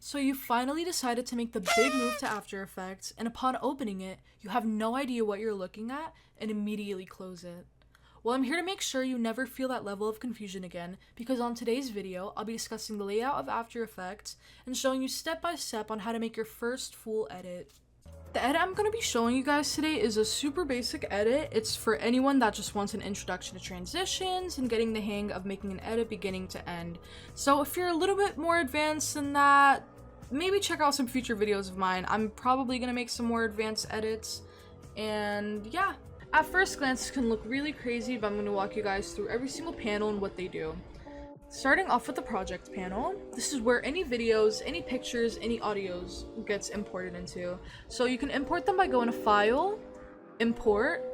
So you finally decided to make the big move to After Effects, and upon opening it, you have no idea what you're looking at and immediately close it. Well, I'm here to make sure you never feel that level of confusion again, because on today's video, I'll be discussing the layout of After Effects and showing you step by step on how to make your first full edit. The edit I'm going to be showing you guys today is a super basic edit. It's for anyone that just wants an introduction to transitions and getting the hang of making an edit beginning to end. So if you're a little bit more advanced than that, maybe check out some future videos of mine. I'm probably going to make some more advanced edits, and yeah. At first glance, this can look really crazy, but I'm going to walk you guys through every single panel and what they do. Starting off with the project panel, this is where any videos, any pictures, any audios gets imported into. So you can import them by going to File, Import,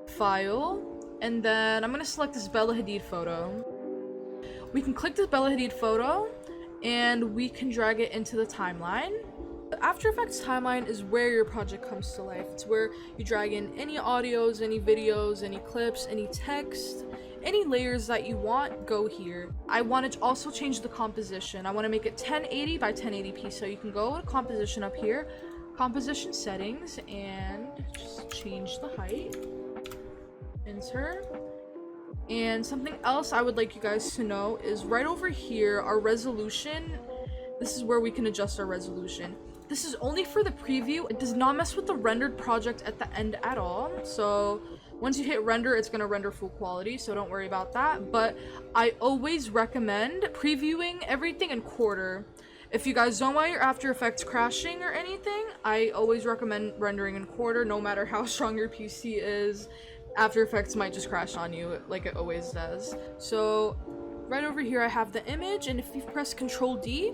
File, and then I'm going to select this Bella Hadid photo. We can click this Bella Hadid photo, and we can drag it into the timeline. The After Effects timeline is where your project comes to life. It's where you drag in any audios, any videos, any clips, any text, any layers that you want, go here. I want to also change the composition. I want to make it 1080 by 1080p, so you can go to composition up here, composition settings, and just change the height. Enter. And something else I would like you guys to know is right over here, our resolution. This is where we can adjust our resolution. This is only for the preview. It does not mess with the rendered project at the end at all. So once you hit render, it's going to render full quality, so don't worry about that. But I always recommend previewing everything in quarter. If you guys don't want your After Effects crashing or anything, I always recommend rendering in quarter. No matter how strong your PC is, After Effects might just crash on you like it always does. So right over here I have the image, and if you press Ctrl D,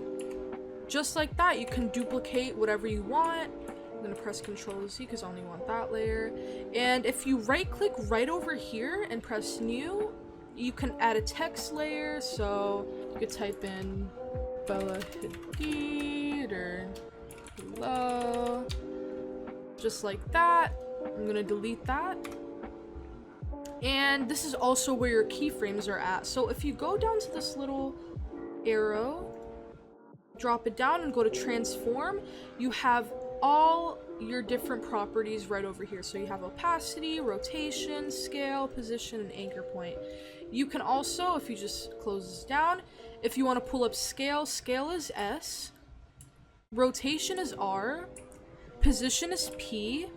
just like that, you can duplicate whatever you want. I'm gonna press Ctrl Z because I only want that layer. And if you right click right over here and press new, you can add a text layer. So you could type in Bella Hadid or hello, just like that. I'm gonna delete that. And this is also where your keyframes are at. So if you go down to this little arrow, drop it down and go to transform, you have all your different properties right over here. So you have opacity, rotation, scale, position, and anchor point. You can also, if you just close this down, if you want to pull up scale, scale is S, rotation is R, position is P,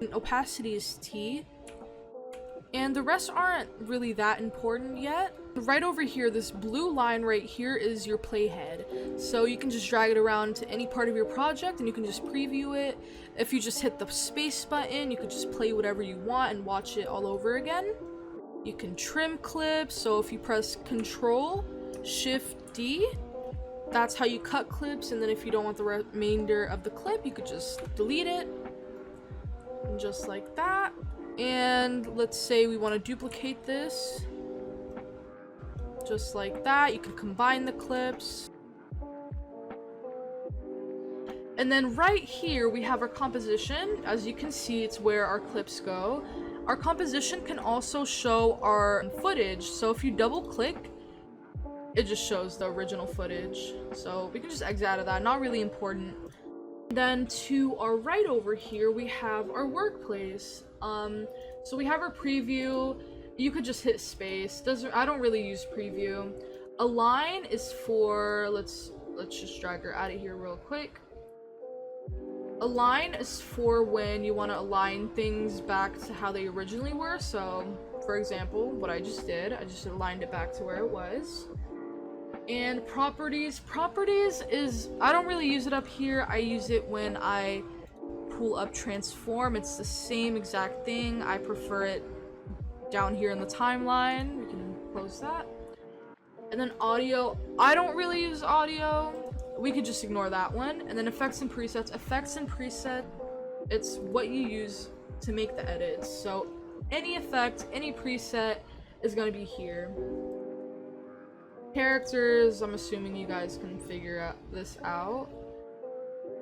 and opacity is T. And the rest aren't really that important yet. Right over here, this blue line right here is your playhead. So you can just drag it around to any part of your project and you can just preview it. If you just hit the space button, you could just play whatever you want and watch it all over again. You can trim clips. So if you press Control Shift D, that's how you cut clips. And then if you don't want the remainder of the clip, you could just delete it. And just like that. And let's say we want to duplicate this. Just like that. You can combine the clips. And then right here we have our composition. As you can see, it's where our clips go. Our composition can also show our footage. So if you double click, it just shows the original footage. So we can just exit out of that. Not really important. Then to our right over here, we have our workplace. So we have our preview. You could just hit space. I don't really use preview. Align is for, let's just drag her out of here real quick. Align is for when you want to align things back to how they originally were. So for example, what I just did, I just aligned it back to where it was. And properties is, I don't really use it up here. I use it when I pull up transform. It's the same exact thing. I prefer it down here in the timeline. We can close that. And then audio, I don't really use audio. We could just ignore that one. And then effects and presets. Effects and preset, it's what you use to make the edits. So any effect, any preset is going to be here. Characters, I'm assuming you guys can figure this out.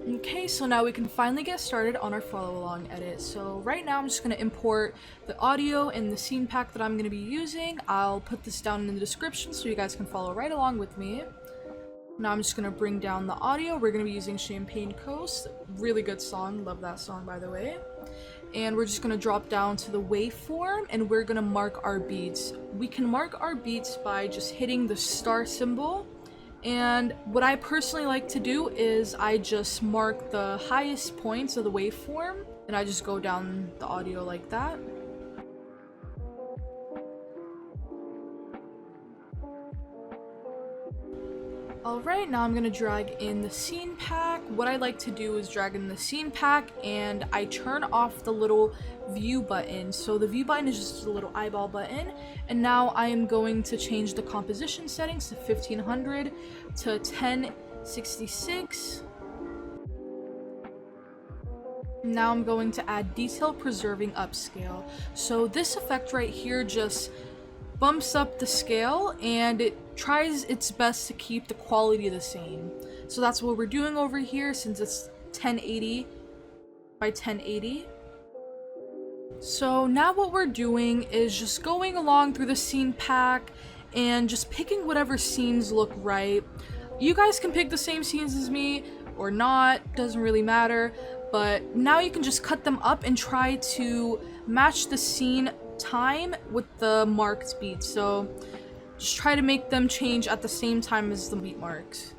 Okay, so now we can finally get started on our follow along edit. So right now I'm just going to import the audio and the scene pack that I'm going to be using. I'll put this down in the description so you guys can follow right along with me. Now I'm just gonna bring down the audio. We're gonna be using Champagne Coast. Really good song, love that song by the way. And we're just gonna drop down to the waveform and we're gonna mark our beats. We can mark our beats by just hitting the star symbol. And what I personally like to do is I just mark the highest points of the waveform and I just go down the audio like that. Alright, now I'm gonna drag in the scene pack. What I like to do is drag in the scene pack and I turn off the little view button. So the view button is just a little eyeball button. And now I am going to change the composition settings to 1500 to 1066. Now I'm going to add detail preserving upscale. So this effect right here just bumps up the scale and it tries its best to keep the quality the same. So that's what we're doing over here since it's 1080 by 1080. So now what we're doing is just going along through the scene pack and just picking whatever scenes look right. You guys can pick the same scenes as me or not, doesn't really matter, but now you can just cut them up and try to match the scene time with the marked beats. So just try to make them change at the same time as the beat marks.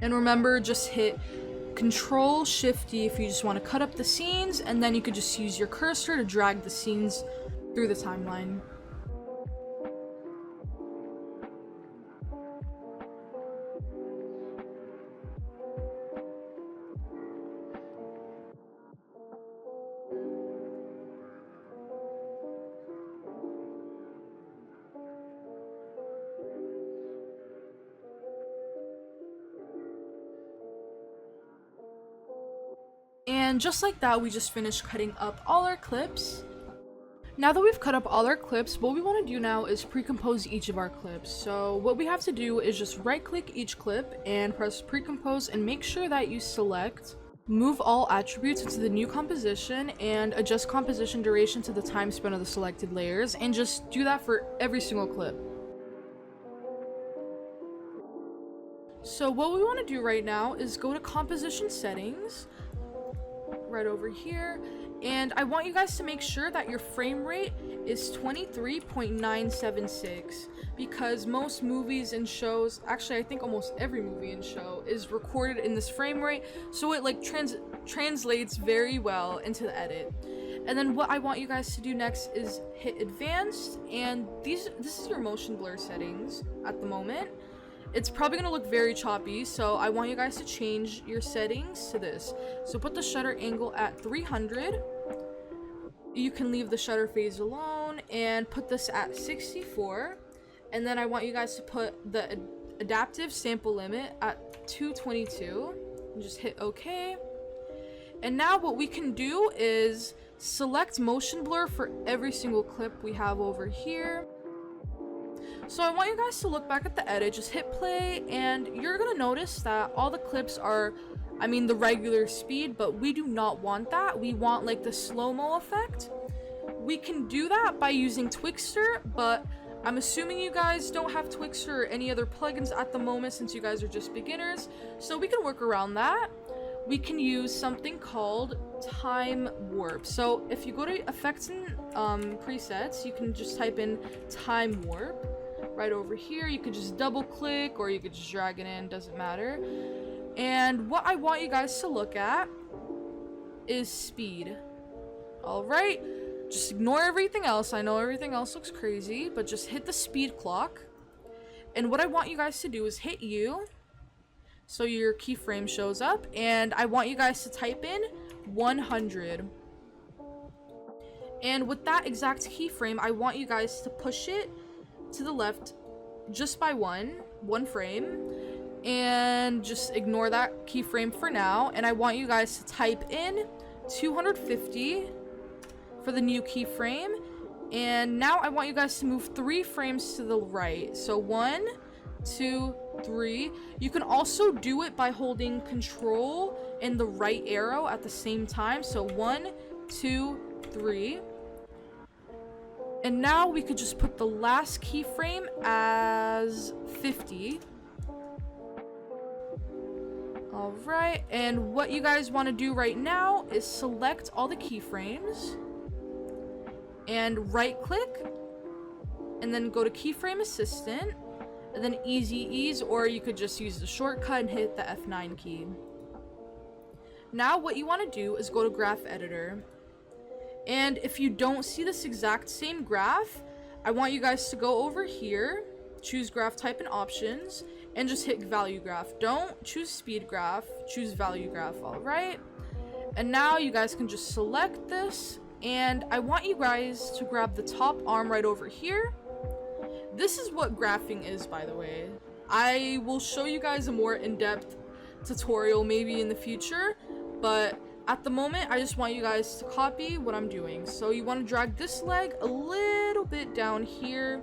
And remember, just hit Control Shift D if you just want to cut up the scenes, and then you could just use your cursor to drag the scenes through the timeline. And just like that, we just finished cutting up all our clips. Now that we've cut up all our clips, what we want to do now is pre-compose each of our clips. So what we have to do is just right-click each clip and press pre-compose and make sure that you select move all attributes into the new composition and adjust composition duration to the time spent of the selected layers, and just do that for every single clip. So what we want to do right now is go to composition settings right over here, and I want you guys to make sure that your frame rate is 23.976 because most movies and shows, actually I think almost every movie and show is recorded in this frame rate, so it like translates very well into the edit. And then what I want you guys to do next is hit advanced, and this is your motion blur settings at the moment. It's probably gonna look very choppy, so I want you guys to change your settings to this. So put the shutter angle at 300. You can leave the shutter phase alone and put this at 64. And then I want you guys to put the adaptive sample limit at 222. And just hit OK. And now what we can do is select motion blur for every single clip we have over here. So I want you guys to look back at the edit, just hit play, and you're gonna notice that all the clips are, the regular speed, but we do not want that. We want like the slow-mo effect. We can do that by using Twixtor, but I'm assuming you guys don't have Twixtor or any other plugins at the moment since you guys are just beginners, so we can work around that. We can use something called time warp. So if you go to effects and presets, you can just type in time warp. Right over here, you could just double click or you could just drag it in, doesn't matter. And what I want you guys to look at is speed. Alright, just ignore everything else. I know everything else looks crazy, but just hit the speed clock. And what I want you guys to do is hit U, so your keyframe shows up, and I want you guys to type in 100. And with that exact keyframe, I want you guys to push it to the left just by one frame, and just ignore that keyframe for now. And I want you guys to type in 250 for the new keyframe, and now I want you guys to move 3 frames to the right. So 1, 2, 3. You can also do it by holding Control and the right arrow at the same time. So 1, 2, 3. And now we could just put the last keyframe as 50. All right, and what you guys want to do right now is select all the keyframes and right click and then go to keyframe assistant and then easy ease, or you could just use the shortcut and hit the F9 key. Now what you want to do is go to graph editor, and if you don't see this exact same graph, I want you guys to go over here, choose graph type and options, and just hit value graph. Don't choose speed graph, choose value graph. All right, and now you guys can just select this, and I want you guys to grab the top arm right over here. This is what graphing is, by the way. I will show you guys a more in-depth tutorial maybe in the future, but at the moment I just want you guys to copy what I'm doing. So you want to drag this leg a little bit down here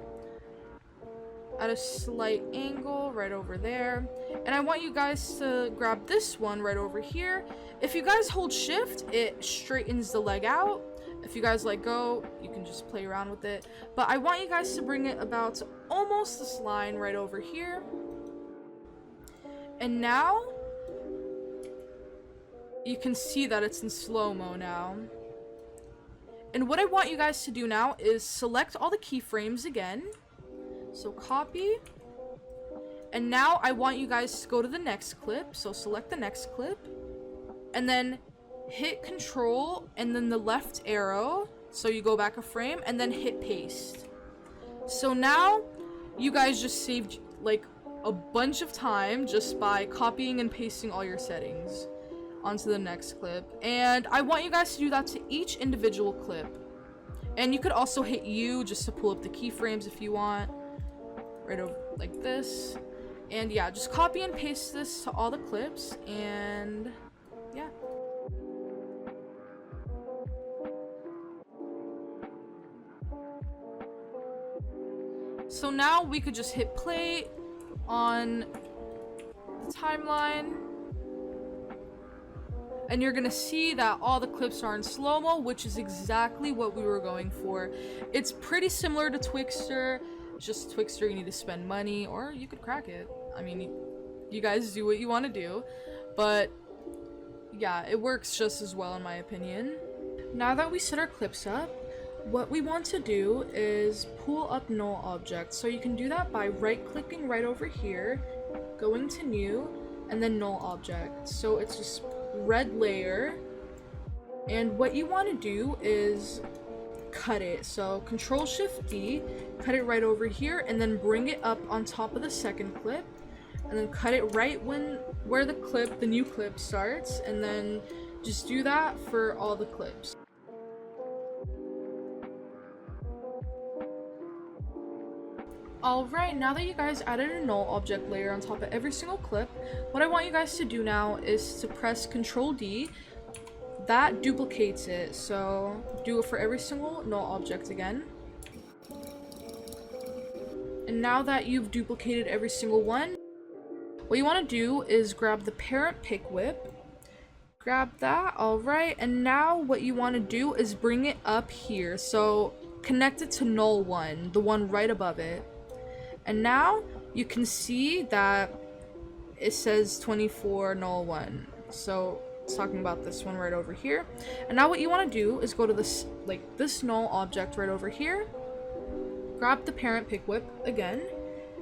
at a slight angle right over there, and I want you guys to grab this one right over here. If you guys hold shift, it straightens the leg out. If you guys let go, you can just play around with it, but I want you guys to bring it about to almost this line right over here. And now you can see that it's in slow-mo now. And what I want you guys to do now is select all the keyframes again. So copy. And now I want you guys to go to the next clip. So select the next clip. And then hit control and then the left arrow. So you go back a frame and then hit paste. So now you guys just saved like a bunch of time just by copying and pasting all your settings onto the next clip. And I want you guys to do that to each individual clip. And you could also hit U just to pull up the keyframes if you want. Right over like this. And yeah, just copy and paste this to all the clips, and yeah. So now we could just hit play on the timeline, and you're gonna see that all the clips are in slow-mo, which is exactly what we were going for. It's pretty similar to Twixtor, just Twixtor you need to spend money, or you could crack it. I mean, you guys do what you want to do, but yeah, it works just as well in my opinion. Now that we set our clips up, what we want to do is pull up null object. So you can do that by right clicking right over here, going to new, and then null object. So it's just red layer, and what you want to do is cut it. So Control Shift D, cut it right over here, and then bring it up on top of the second clip, and then cut it right where the new clip starts, and then just do that for all the clips. Alright, now that you guys added a null object layer on top of every single clip, what I want you guys to do now is to press Control D. That duplicates it, so do it for every single null object again. And now that you've duplicated every single one, what you want to do is grab the parent pick whip, grab that, alright, and now what you want to do is bring it up here, so connect it to null 1, the one right above it. And now you can see that it says 24 null 1, so it's talking about this one right over here. And now what you want to do is go to this null object right over here, grab the parent pick whip again,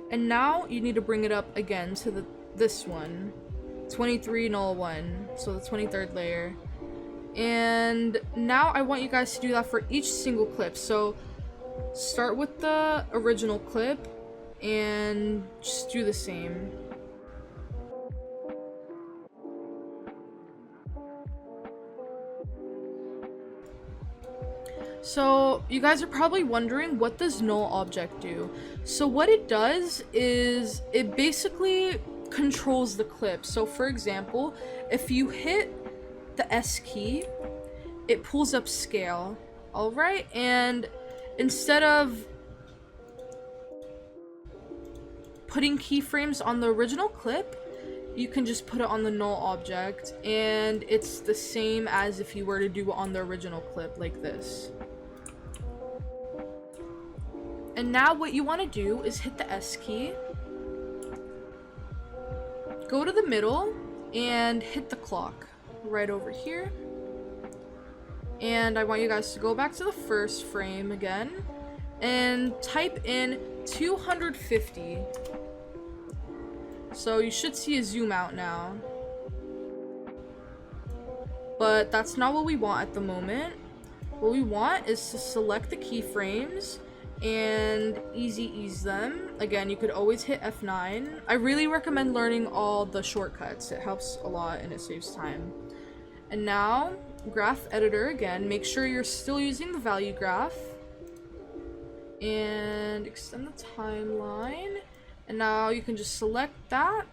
and now you need to bring it up again to this one, 23 null 1, so the 23rd layer. And now I want you guys to do that for each single clip. So start with the original clip and just do the same. So you guys are probably wondering, what does null object do? So what it does is it basically controls the clip. So for example, if you hit the S key, it pulls up scale, alright? And instead of putting keyframes on the original clip, you can just put it on the null object, and it's the same as if you were to do it on the original clip like this. And now what you want to do is hit the S key, go to the middle, and hit the clock right over here. And I want you guys to go back to the first frame again and type in 250. So you should see a zoom out now. But that's not what we want at the moment. What we want is to select the keyframes and easy ease them. Again, you could always hit F9. I really recommend learning all the shortcuts. It helps a lot and it saves time. And now, graph editor again. Make sure you're still using the value graph. And extend the timeline. And now you can just select that.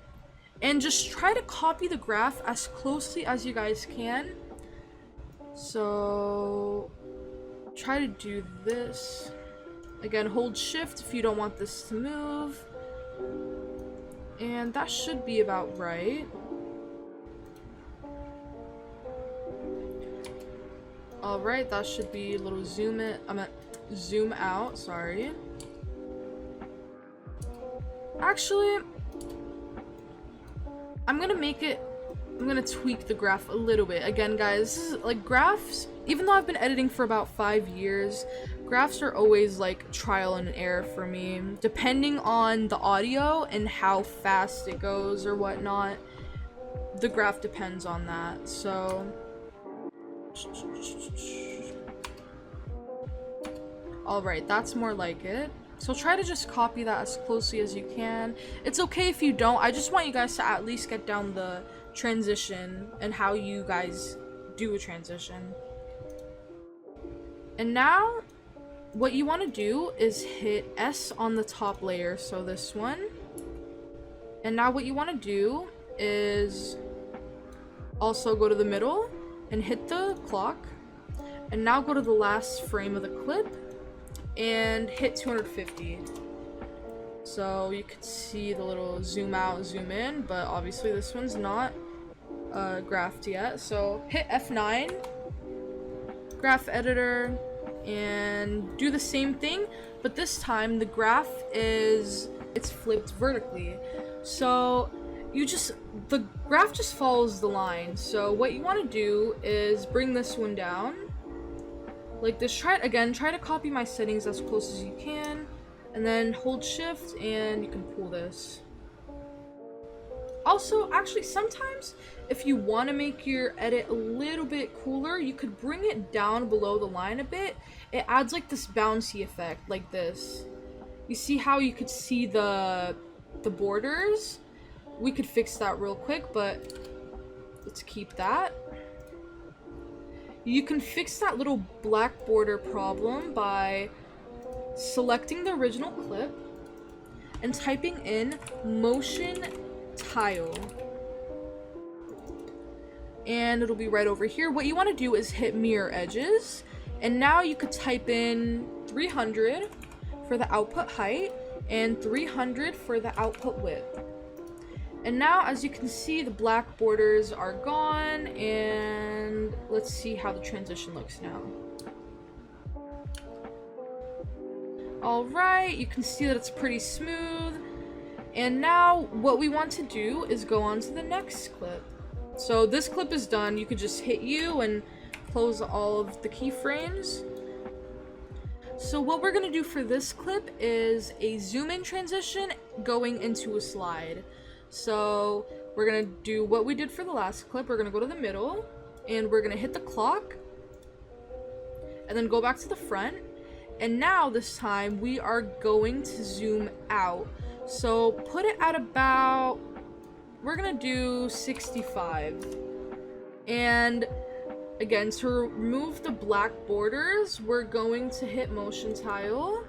And just try to copy the graph as closely as you guys can. So, try to do this. Again, hold shift if you don't want this to move. And that should be about right. Alright, that should be a little zoom out, sorry. Actually, I'm gonna tweak the graph a little bit. Again, guys, like graphs, even though I've been editing for about 5 years, graphs are always like trial and error for me, depending on the audio and how fast it goes or whatnot. The graph depends on that, so. Alright, that's more like it. So try to just copy that as closely as you can. It's okay if you don't. I just want you guys to at least get down the transition and how you guys do a transition. And now, what you want to do is hit S on the top layer, so this one. And now what you want to do is also go to the middle and hit the clock. And now go to the last frame of the clip and hit 250. So you can see the little zoom out, zoom in, but obviously this one's not graphed yet. So hit F9, graph editor, and do the same thing, but this time the graph it's flipped vertically. So the graph just follows the line. So what you want to do is bring this one down like this. Try to copy my settings as close as you can, and then hold shift and you can pull this. Also, actually, sometimes if you want to make your edit a little bit cooler, you could bring it down below the line a bit. It adds like this bouncy effect, like this. You see how you could see the borders? We could fix that real quick, but let's keep that. You can fix that little black border problem by selecting the original clip and typing in motion tile. And it'll be right over here. What you want to do is hit mirror edges. And now you could type in 300 for the output height and 300 for the output width. And now, as you can see, the black borders are gone, and let's see how the transition looks now. Alright, you can see that it's pretty smooth. And now, what we want to do is go on to the next clip. So this clip is done. You could just hit U and close all of the keyframes. So what we're going to do for this clip is a zoom in transition going into a slide. So we're going to do what we did for the last clip. We're going to go to the middle and we're going to hit the clock and then go back to the front. And now this time we are going to zoom out. So put it at about, we're going to do 65. And again, to remove the black borders, we're going to hit motion tile,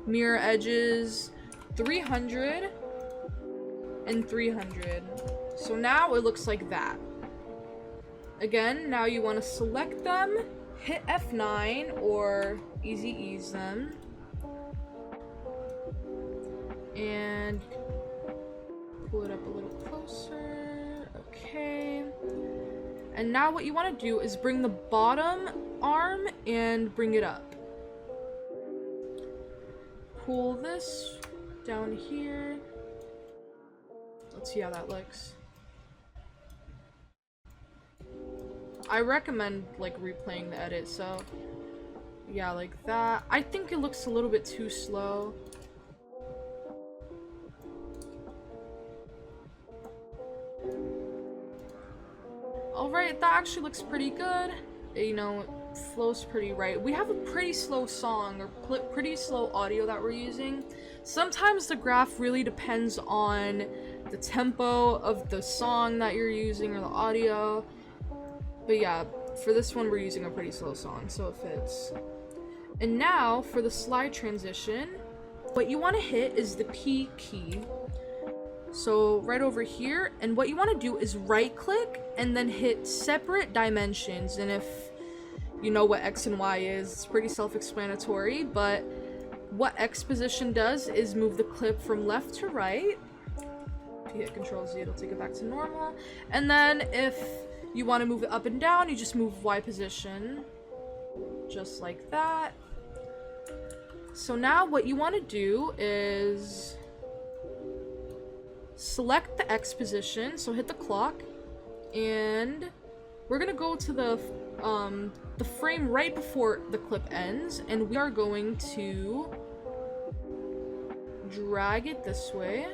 mirror edges, 300, and 300. So now it looks like that. Again, now you want to select them, hit F9 or easy ease them, and pull it up a little closer. Okay. And now what you want to do is bring the bottom arm and bring it up. Pull this down here. Let's see how that looks. I recommend like replaying the edit, so yeah, like that. I think it looks a little bit too slow. Alright, that actually looks pretty good. You know, it flows pretty right. We have a pretty slow song, or pretty slow audio that we're using. Sometimes the graph really depends on the tempo of the song that you're using, or the audio. But yeah, for this one we're using a pretty slow song, so it fits. And now, for the slide transition, what you want to hit is the P key. So right over here, and what you want to do is right click and then hit separate dimensions. And if you know what X and Y is, it's pretty self-explanatory, but what X position does is move the clip from left to right. If you hit Control Z, it'll take it back to normal. And then if you want to move it up and down, you just move Y position, just like that. So now what you want to do is select the X position, so hit the clock, and we're gonna go to the frame right before the clip ends, and we are going to drag it this way.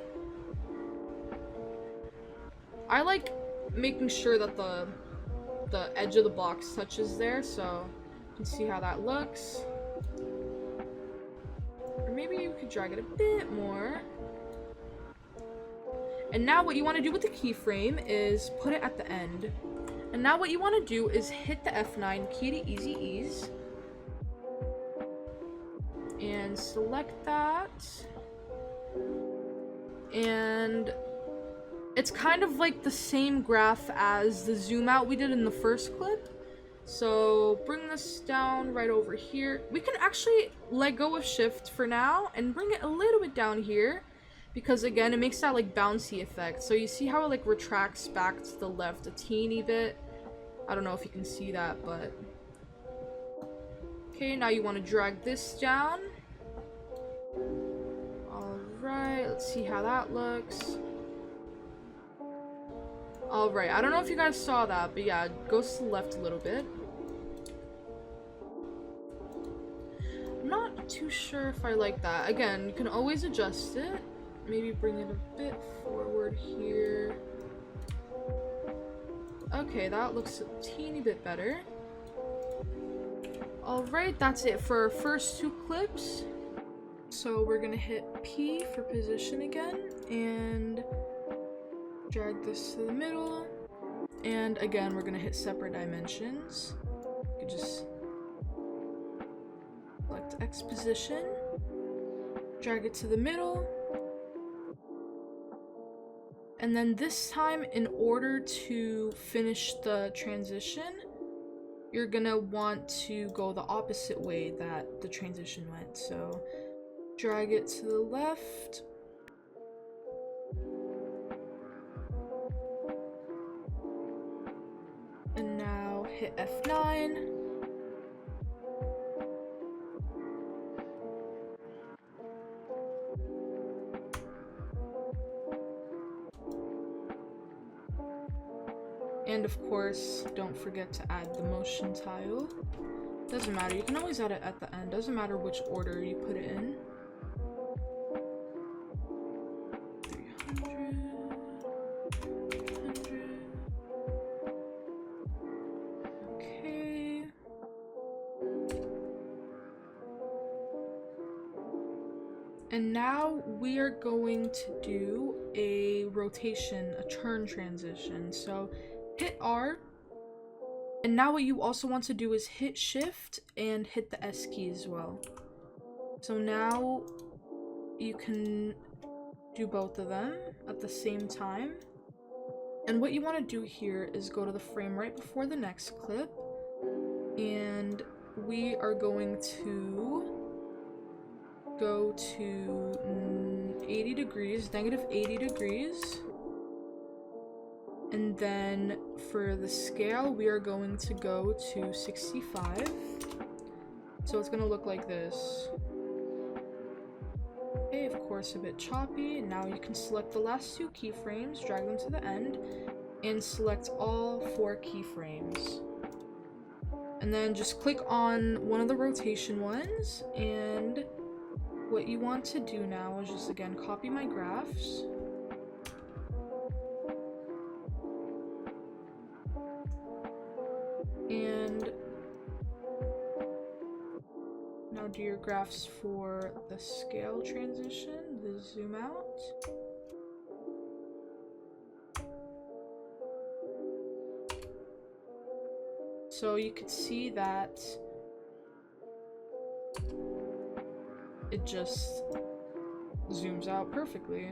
I like making sure that the edge of the box touches there, so you can see how that looks. Or maybe you could drag it a bit more. And now what you want to do with the keyframe is put it at the end. And now what you want to do is hit the F9 key to easy ease. And select that. And it's kind of like the same graph as the zoom out we did in the first clip. So bring this down right over here. We can actually let go of shift for now and bring it a little bit down here, because again, it makes that like bouncy effect. So you see how it like retracts back to the left a teeny bit? I don't know if you can see that, but okay, now you want to drag this down. Alright, let's see how that looks. Alright, I don't know if you guys saw that, but yeah, it goes to the left a little bit. I'm not too sure if I like that. Again, you can always adjust it. Maybe bring it a bit forward here. Okay, that looks a teeny bit better. Alright, that's it for our first two clips. So we're gonna hit P for position again, and drag this to the middle. And again, we're gonna hit separate dimensions. You can just select X position, drag it to the middle. And then this time, in order to finish the transition, you're gonna want to go the opposite way that the transition went. So drag it to the left. And now hit F9. And of course, don't forget to add the motion tile. Doesn't matter, you can always add it at the end. Doesn't matter which order you put it in. 300, 100. Okay. And now we are going to do a rotation, a turn transition. So hit R, and now what you also want to do is hit shift and hit the S key as well. So now you can do both of them at the same time. And what you want to do here is go to the frame right before the next clip, and we are going to go to 80 degrees, negative 80 degrees. And then for the scale, we are going to go to 65. So it's gonna look like this. Okay, of course a bit choppy. Now you can select the last two keyframes, drag them to the end, and select all 4 keyframes. And then just click on one of the rotation ones, and what you want to do now is just again copy my graphs. And now do your graphs for the scale transition, the zoom out. So you could see that it just zooms out perfectly.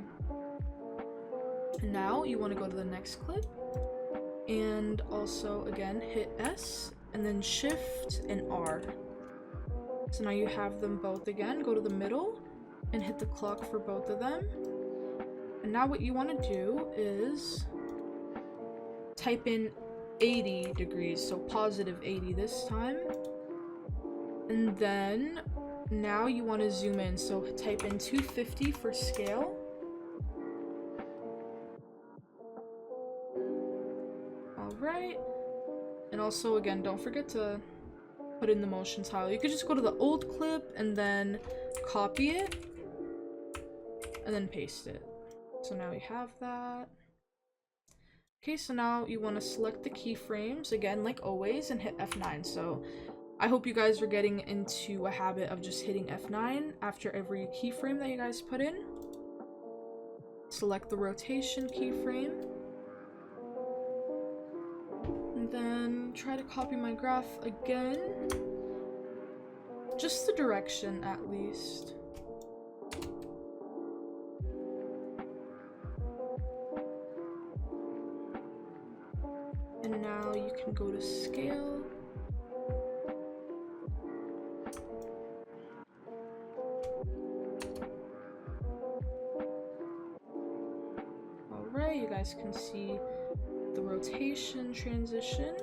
And now you want to go to the next clip and also again hit S and then Shift and R. So now you have them both again. Go to the middle and hit the clock for both of them. And now what you want to do is type in 80 degrees, so positive 80 this time. And then now you want to zoom in, so type in 250 for scale. Alright. And also again, don't forget to put in the motion tile. You could just go to the old clip and then copy it and then paste it. So now we have that. Okay, so now you want to select the keyframes again, like always, and hit F9. So I hope you guys are getting into a habit of just hitting F9 after every keyframe that you guys put in. Select the rotation keyframe. And then try to copy my graph again. Just the direction at least. And now you can go to scale. Alright, you guys can see the rotation transition.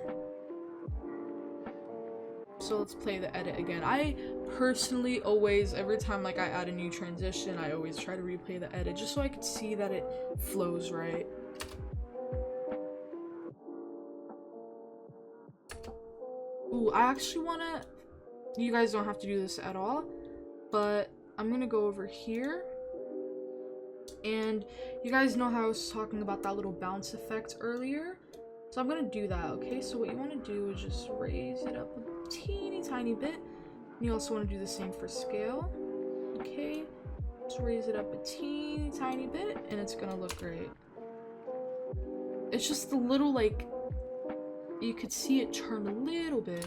So let's play the edit again. I personally always, every time like I add a new transition, I always try to replay the edit just so I could see that it flows right. Ooh, I actually wanna, you guys don't have to do this at all, but I'm gonna go over here. And you guys know how I was talking about that little bounce effect earlier? So I'm gonna do that, okay? So what you wanna do is just raise it up a teeny tiny bit. And you also wanna do the same for scale, okay? Just raise it up a teeny tiny bit and it's gonna look great. It's just a little like, you could see it turn a little bit.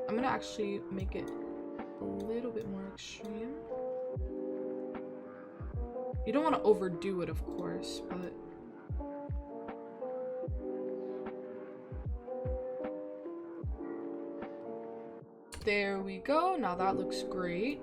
I'm gonna actually make it a little bit more extreme. You don't want to overdo it, of course, but there we go. Now that looks great.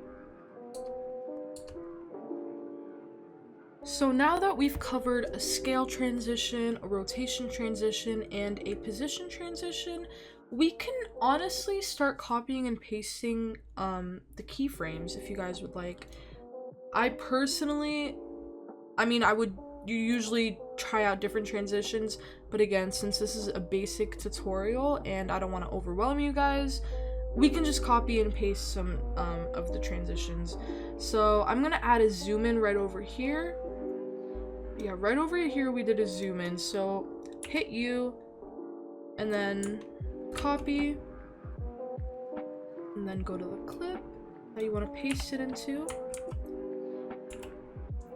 So now that we've covered a scale transition, a rotation transition, and a position transition, we can honestly start copying and pasting the keyframes if you guys would like. I personally, I would usually try out different transitions, but again, since this is a basic tutorial and I don't want to overwhelm you guys, we can just copy and paste some of the transitions. So I'm gonna add a zoom in right over here. Yeah, right over here we did a zoom in, so hit U and then copy and then go to the clip that you want to paste it into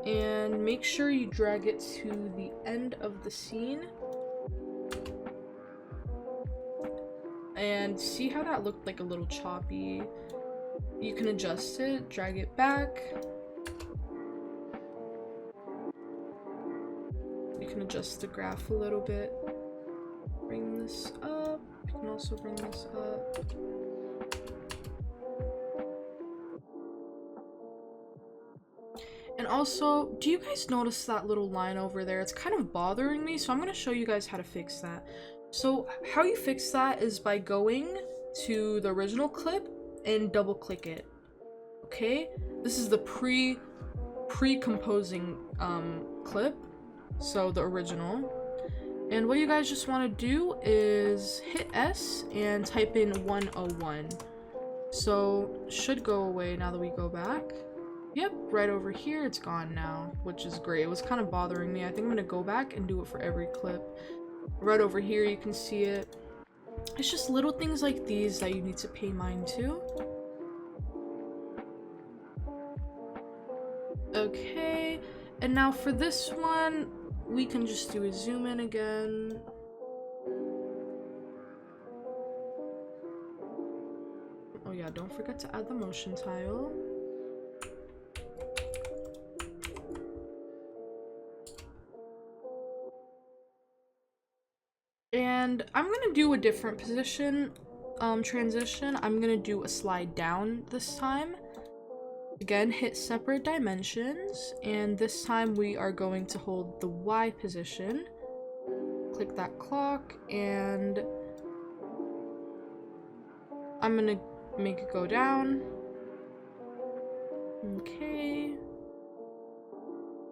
and make sure you drag it to the end of the scene. And see how that looked like a little choppy? You can adjust it, drag it back. You can adjust the graph a little bit. Bring this up. You can also bring this up. And also, do you guys notice that little line over there? It's kind of bothering me, so I'm going to show you guys how to fix that. So how you fix that is by going to the original clip and double click it. Okay? This is the pre-composing clip, so the original. And what you guys just want to do is hit S and type in 101. So should go away now that we go back. Yep, right over here it's gone now, which is great. It was kind of bothering me. I think I'm gonna go back and do it for every clip. Right over here you can see it. It's just little things like these that you need to pay mind to. Okay, and now for this one, we can just do a zoom in again. Oh yeah, don't forget to add the motion tile. And I'm gonna do a different position, transition. I'm gonna do a slide down this time. Again, hit separate dimensions, and this time we are going to hold the Y position. Click that clock, and I'm gonna make it go down. Okay.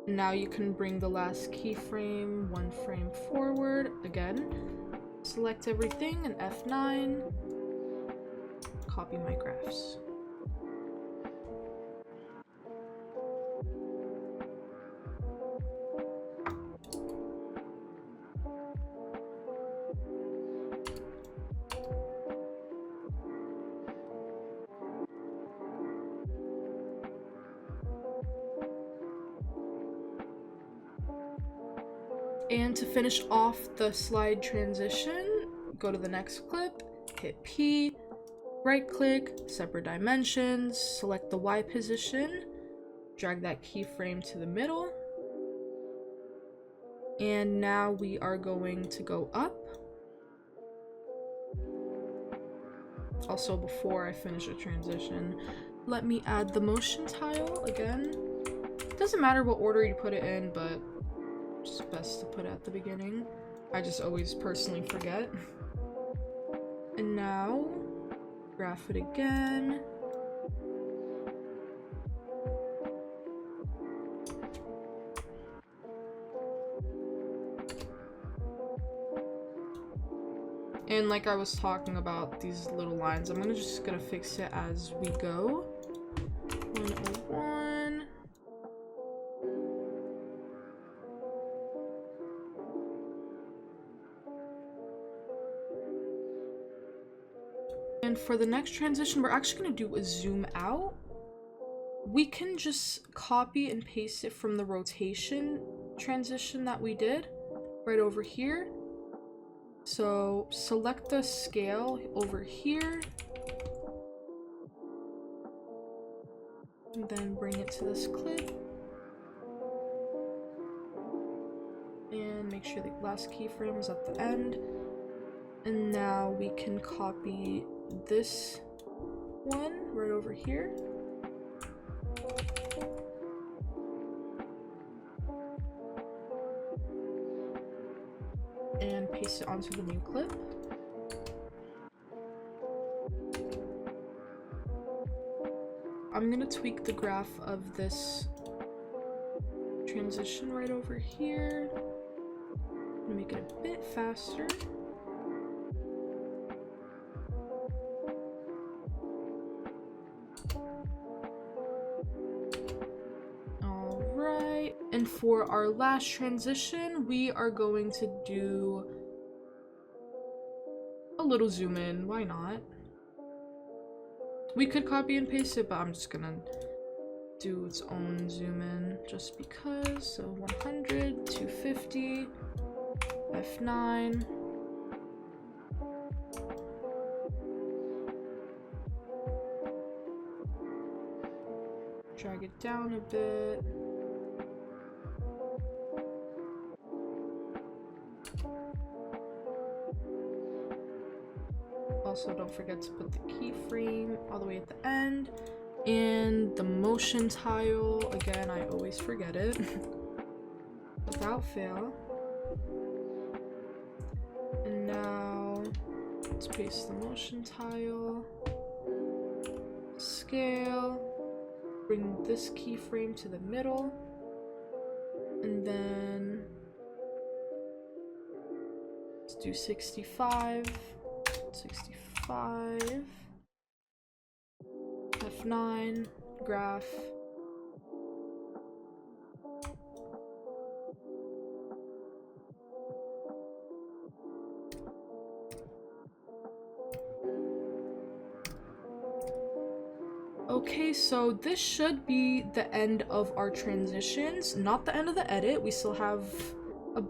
Now you can bring the last keyframe 1 frame forward. Again, select everything and F9. Copy my graphs. And to finish off the slide transition, go to the next clip, hit P, right click, separate dimensions, select the Y position, drag that keyframe to the middle, and now we are going to go up. Also, before I finish a transition, let me add the motion tile again. Doesn't matter what order you put it in, but it's best to put it at the beginning. I just always personally forget. And now, graph it again. And like I was talking about these little lines, I'm just gonna fix it as we go. 101. And for the next transition, we're actually gonna do a zoom out. We can just copy and paste it from the rotation transition that we did right over here. So select the scale over here, and then bring it to this clip, and make sure the last keyframe is at the end. And now we can copy this one right over here. And paste it onto the new clip. I'm gonna tweak the graph of this transition right over here and make it a bit faster. Alright, and for our last transition, we are going to do a little zoom in. Why not? We could copy and paste it, but I'm just gonna do its own zoom in just because. So 100, 250, F9. Drag it down a bit. Also, don't forget to put the keyframe all the way at the end. And the motion tile, again, I always forget it. Without fail. And now, let's paste the motion tile. Scale. Bring this keyframe to the middle. And then Let's do 65, 65, F9, graph. Okay, so this should be the end of our transitions, not the end of the edit. We still have a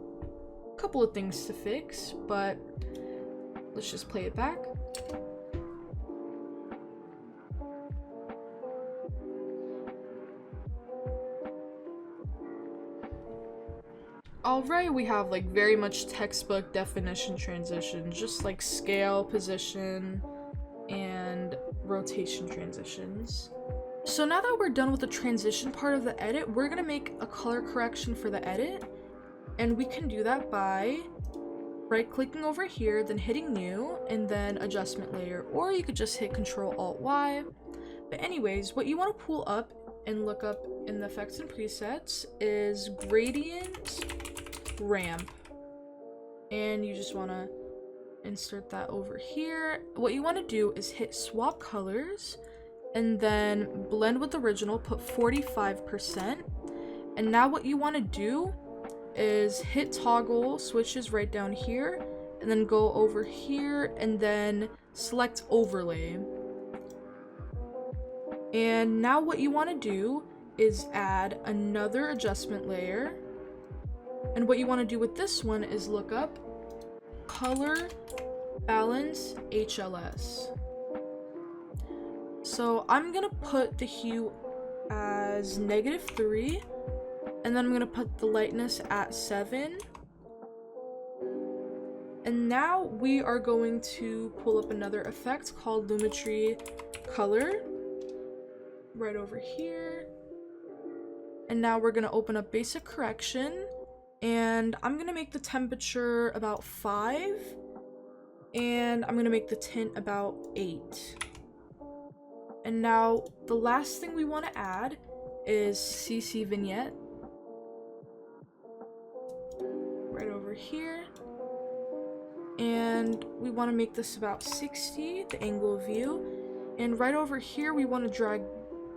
couple of things to fix, but let's just play it back. Alright, we have like very much textbook definition transitions, just like scale, position, and rotation transitions. So now that we're done with the transition part of the edit, we're gonna make a color correction for the edit, and we can do that by right clicking over here, then hitting new, and then adjustment layer, or you could just hit Ctrl-Alt-Y. But anyways, what you want to pull up and look up in the effects and presets is gradient ramp, and you just want to insert that over here. What you want to do is hit swap colors and then blend with original, put 45%, and now what you want to do is hit toggle switches right down here, and then go over here and then select overlay. And now what you want to do is add another adjustment layer, and what you want to do with this one is look up color balance HLS. So I'm gonna put the hue as -3, and then I'm gonna put the lightness at 7. And now we are going to pull up another effect called Lumetri Color right over here. And now we're gonna open up basic correction, and I'm gonna make the temperature about 5, and I'm gonna make the tint about 8. And now the last thing we want to add is CC vignette right over here, and we want to make this about 60, the angle of view, and right over here we want to drag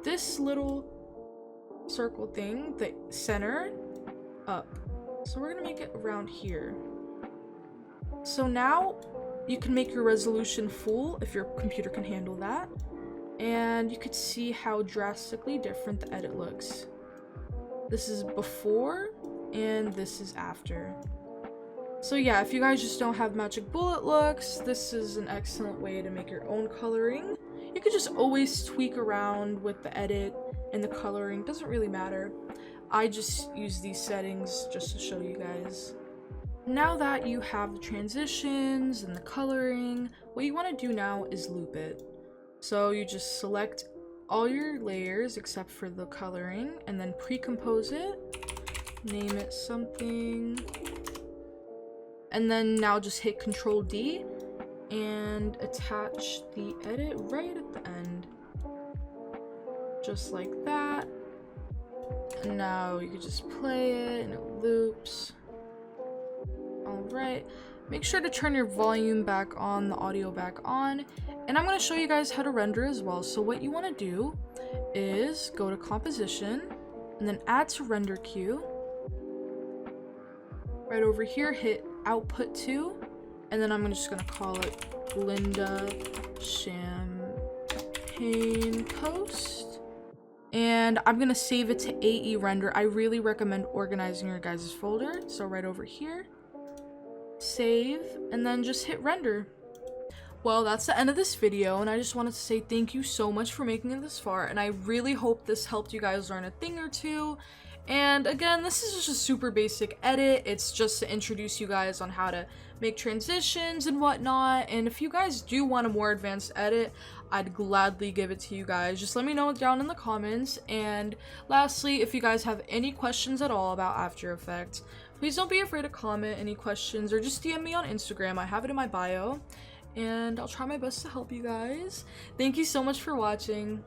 this little circle thing, the center, up. So we're gonna make it around here. So now you can make your resolution full if your computer can handle that, and you could see how drastically different the edit looks. This is before and this is after. So yeah, if you guys just don't have magic bullet looks, this is an excellent way to make your own coloring. You could just always tweak around with the edit and the coloring, doesn't really matter. I just use these settings just to show you guys. Now that you have the transitions and the coloring, what you want to do now is loop it. So you just select all your layers except for the coloring, and then pre-compose it, name it something, and then now just hit Control D and attach the edit right at the end, just like that. And now you can just play it and it loops. Alright, make sure to turn your volume back on, the audio back on, and I'm going to show you guys how to render as well. So what you want to do is go to composition and then add to render queue. Right over here, hit output to, and then I'm just going to call it Glinda Champagne Coast. And I'm going to save it to AE render. I really recommend organizing your guys' folder. So right over here, save, and then just hit render. Well, that's the end of this video, and I just wanted to say thank you so much for making it this far, and I really hope this helped you guys learn a thing or two. And again, this is just a super basic edit. It's just to introduce you guys on how to make transitions and whatnot. And if you guys do want a more advanced edit, I'd gladly give it to you guys. Just let me know down in the comments. And lastly, if you guys have any questions at all about After Effects, please don't be afraid to comment any questions or just DM me on Instagram. I have it in my bio, and I'll try my best to help you guys. Thank you so much for watching.